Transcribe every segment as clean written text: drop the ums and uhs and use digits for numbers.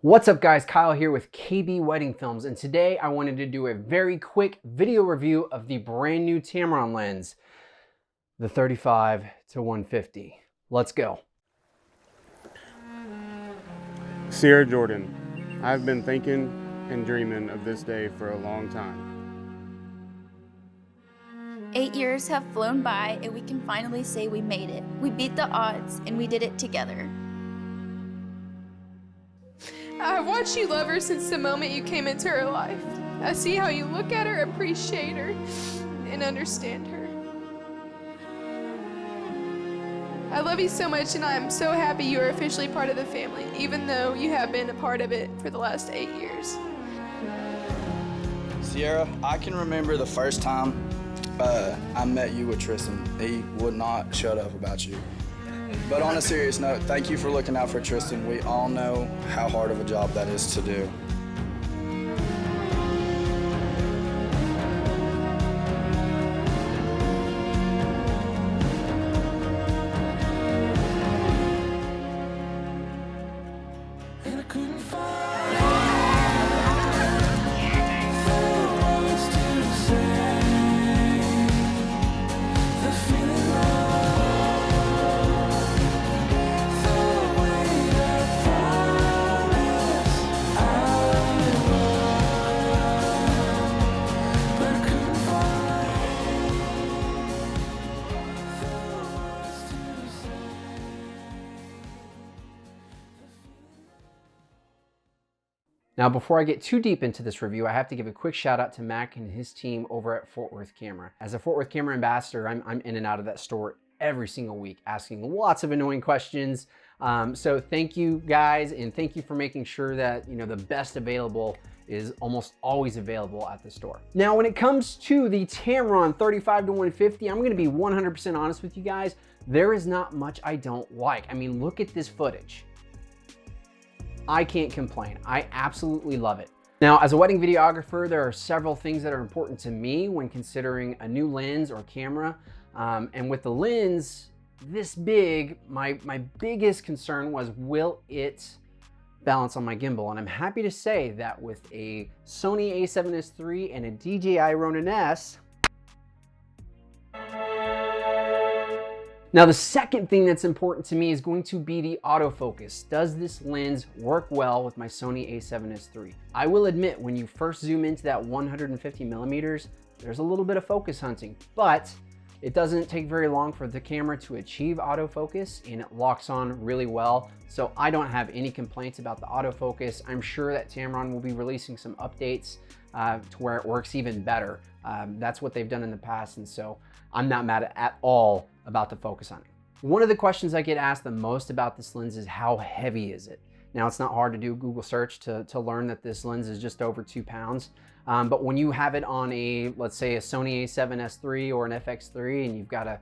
What's up guys, Kyle here with KB Wedding Films, and today I wanted to do a very quick video review of the brand new Tamron lens, the 35-150. Let's go. Sierra Jordan, I've been thinking and dreaming of this day for a long time. 8 years have flown by and we can finally say we made it. We beat the odds and we did it together. I've watched you love her since the moment you came into her life. I see how you look at her, appreciate her, and understand her. I love you so much, and I am so happy you are officially part of the family, even though you have been a part of it for the last 8 years. Sierra, I can remember the first time I met you with Tristan. He would not shut up about you. But on a serious note, thank you for looking out for Tristan. We all know how hard of a job that is to do. Now, before I get too deep into this review, I have to give a quick shout out to Mac and his team over at Fort Worth Camera. As a Fort Worth Camera ambassador, I'm in and out of that store every single week, asking lots of annoying questions. So thank you guys, and thank you for making sure that the best available is almost always available at the store. Now, when it comes to the Tamron 35-150, I'm going to be 100% honest with you guys. There is not much I don't like. I mean, look at this footage. I can't complain. I absolutely love it. Now, as a wedding videographer, there are several things that are important to me when considering a new lens or camera. And with the lens this big, my biggest concern was, will it balance on my gimbal? And I'm happy to say that with a Sony a7S III and a DJI Ronin S, now, the second thing that's important to me is going to be the autofocus. Does this lens work well with my Sony a7S III? I will admit, when you first zoom into that 150 millimeters, there's a little bit of focus hunting, but it doesn't take very long for the camera to achieve autofocus, and it locks on really well. So I don't have any complaints about the autofocus. I'm sure that Tamron will be releasing some updates to where it works even better. That's what they've done in the past, and so I'm not mad at all about the focus hunting. One of the questions I get asked the most about this lens is, how heavy is it? Now, it's not hard to do a Google search to learn that this lens is just over 2 pounds. But when you have it on let's say a Sony a7S III or an FX3, and you've got a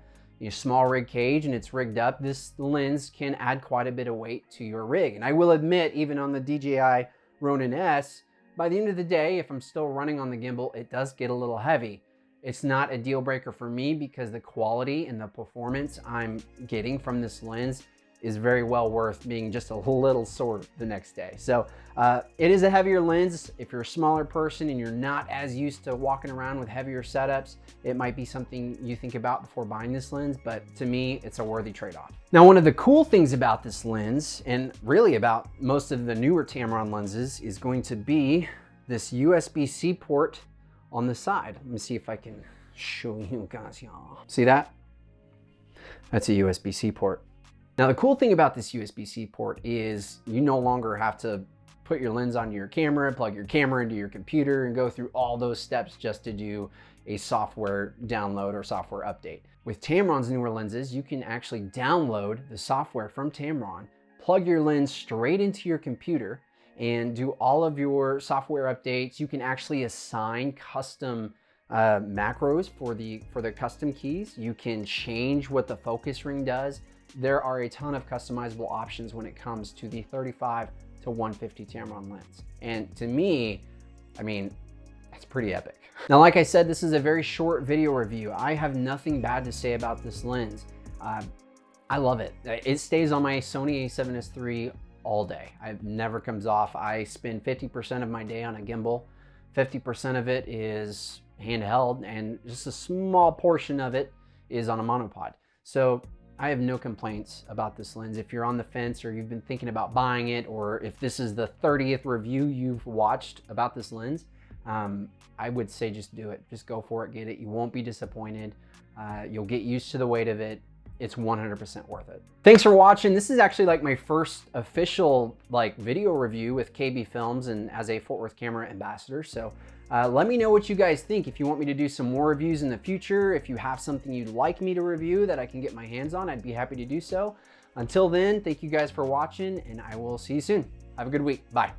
small rig cage and it's rigged up, this lens can add quite a bit of weight to your rig. And I will admit, even on the DJI Ronin S, by the end of the day, if I'm still running on the gimbal, it does get a little heavy. It's not a deal breaker for me because the quality and the performance I'm getting from this lens is very well worth being just a little sore the next day. So it is a heavier lens. If you're a smaller person and you're not as used to walking around with heavier setups, it might be something you think about before buying this lens, but to me, it's a worthy trade-off. Now, one of the cool things about this lens, and really about most of the newer Tamron lenses, is going to be this USB-C port on the side. Let me see if I can show you guys, y'all. See that? That's a USB-C port. Now, the cool thing about this USB-C port is you no longer have to put your lens onto your camera, plug your camera into your computer, and go through all those steps just to do a software download or software update. With Tamron's newer lenses, you can actually download the software from Tamron, plug your lens straight into your computer, and do all of your software updates. You can actually assign custom macros for the custom keys. You can change what the focus ring does. There are a ton of customizable options when it comes to the 35-150 Tamron lens. And to me, I mean, it's pretty epic. Now, like I said, this is a very short video review. I have nothing bad to say about this lens. I love it. It stays on my Sony a7S III all day. It never comes off. I spend 50% of my day on a gimbal. 50% of it is handheld, and just a small portion of it is on a monopod. So I have no complaints about this lens. If you're on the fence or you've been thinking about buying it, or if this is the 30th review you've watched about this lens, I would say just do it. Just go for it, get it. You won't be disappointed. You'll get used to the weight of it. It's 100% worth it. Thanks for watching. This is actually like my first official video review with KB Films and as a Fort Worth camera ambassador. So let me know what you guys think. If you want me to do some more reviews in the future, if you have something you'd like me to review that I can get my hands on, I'd be happy to do so. Until then, thank you guys for watching, and I will see you soon. Have a good week. Bye.